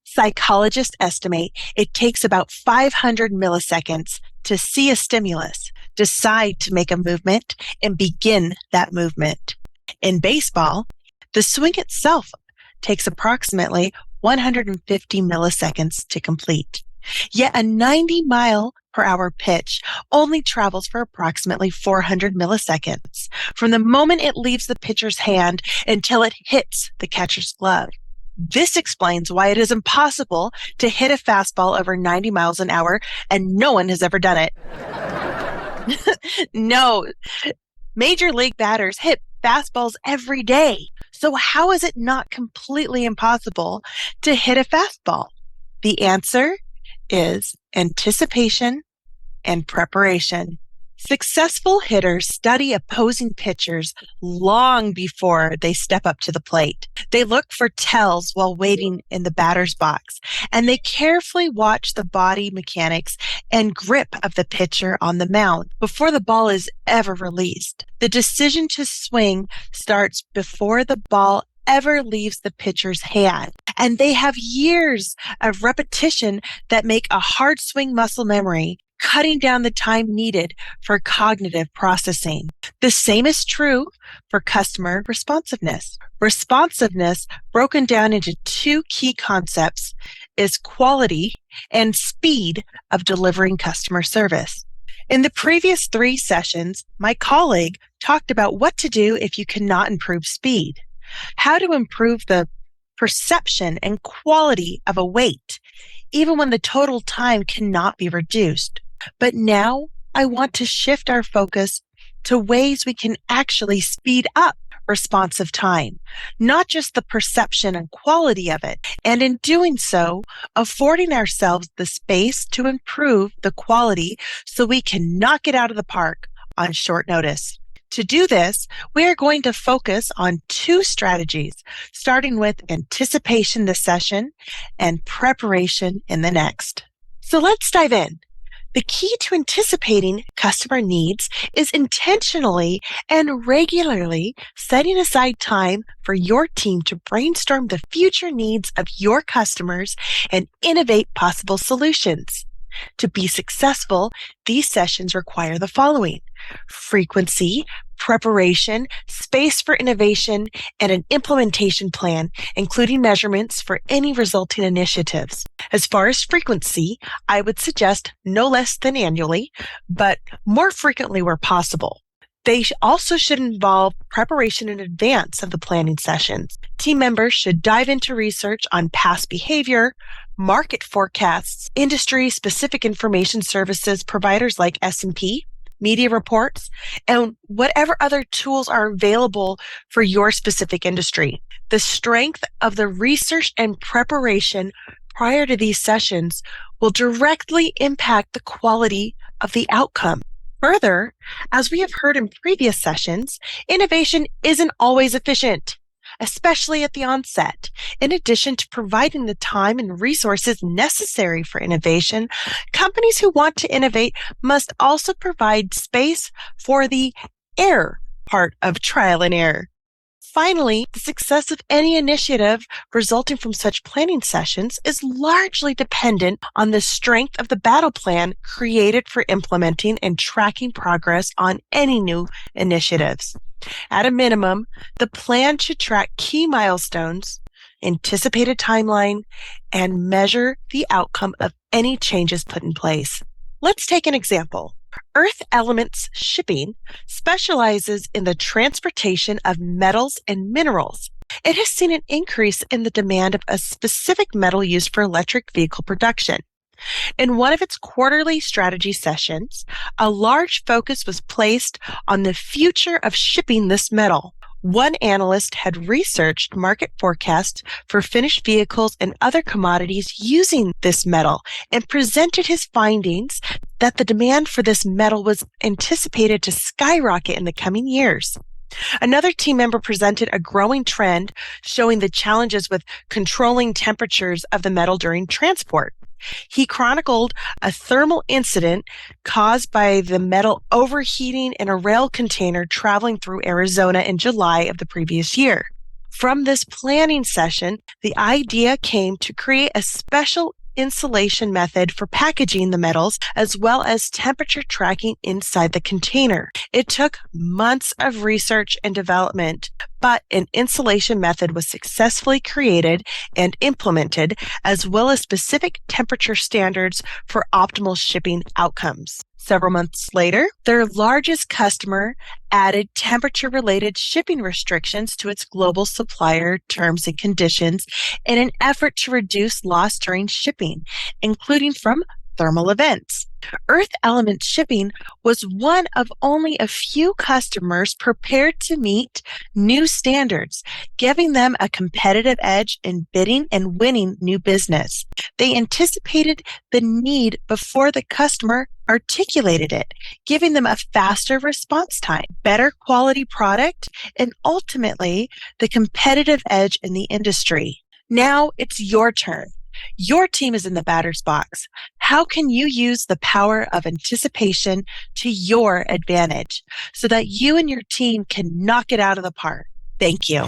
Psychologists estimate it takes about 500 milliseconds to see a stimulus, decide to make a movement, and begin that movement. In baseball, the swing itself takes approximately 150 milliseconds to complete. Yet a 90-mile-per-hour pitch only travels for approximately 400 milliseconds from the moment it leaves the pitcher's hand until it hits the catcher's glove. This explains why it is impossible to hit a fastball over 90 miles an hour, and no one has ever done it. No, major league batters hit fastballs every day. So how is it not completely impossible to hit a fastball? The answer is anticipation and preparation. Successful hitters study opposing pitchers long before they step up to the plate. They look for tells while waiting in the batter's box, and they carefully watch the body mechanics and grip of the pitcher on the mound before the ball is ever released. The decision to swing starts before the ball ever leaves the pitcher's hand, and they have years of repetition that make a hard swing muscle memory, cutting down the time needed for cognitive processing. The same is true for customer responsiveness. Responsiveness, broken down into two key concepts, is quality and speed of delivering customer service. In the previous 3 sessions, my colleague talked about what to do if you cannot improve speed, how to improve the perception and quality of a wait, even when the total time cannot be reduced. But now I want to shift our focus to ways we can actually speed up responsive time, not just the perception and quality of it, and in doing so, affording ourselves the space to improve the quality so we can knock it out of the park on short notice. To do this, we are going to focus on 2 strategies, starting with anticipation this session and preparation in the next. So let's dive in. The key to anticipating customer needs is intentionally and regularly setting aside time for your team to brainstorm the future needs of your customers and innovate possible solutions. To be successful, these sessions require the following: frequency, preparation, space for innovation, and an implementation plan, including measurements for any resulting initiatives. As far as frequency, I would suggest no less than annually, but more frequently where possible. They also should involve preparation in advance of the planning sessions. Team members should dive into research on past behavior, market forecasts, industry-specific information services providers like S&P, media reports, and whatever other tools are available for your specific industry. The strength of the research and preparation prior to these sessions will directly impact the quality of the outcome. Further, as we have heard in previous sessions, innovation isn't always efficient, especially at the onset. In addition to providing the time and resources necessary for innovation, companies who want to innovate must also provide space for the error part of trial and error. Finally, the success of any initiative resulting from such planning sessions is largely dependent on the strength of the battle plan created for implementing and tracking progress on any new initiatives. At a minimum, the plan should track key milestones, anticipated timeline, and measure the outcome of any changes put in place. Let's take an example. Earth Elements Shipping specializes in the transportation of metals and minerals. It has seen an increase in the demand of a specific metal used for electric vehicle production. In one of its quarterly strategy sessions, a large focus was placed on the future of shipping this metal. One analyst had researched market forecasts for finished vehicles and other commodities using this metal and presented his findings that the demand for this metal was anticipated to skyrocket in the coming years. Another team member presented a growing trend showing the challenges with controlling temperatures of the metal during transport. He chronicled a thermal incident caused by the metal overheating in a rail container traveling through Arizona in July of the previous year. From this planning session, the idea came to create a special insulation method for packaging the metals as well as temperature tracking inside the container. It took months of research and development, but an insulation method was successfully created and implemented, as well as specific temperature standards for optimal shipping outcomes. Several months later, their largest customer added temperature-related shipping restrictions to its global supplier terms and conditions in an effort to reduce loss during shipping, including from thermal events. Earth Element Shipping was one of only a few customers prepared to meet new standards, giving them a competitive edge in bidding and winning new business. They anticipated the need before the customer articulated it, giving them a faster response time, better quality product, and ultimately the competitive edge in the industry. Now it's your turn. Your team is in the batter's box. How can you use the power of anticipation to your advantage so that you and your team can knock it out of the park? Thank you.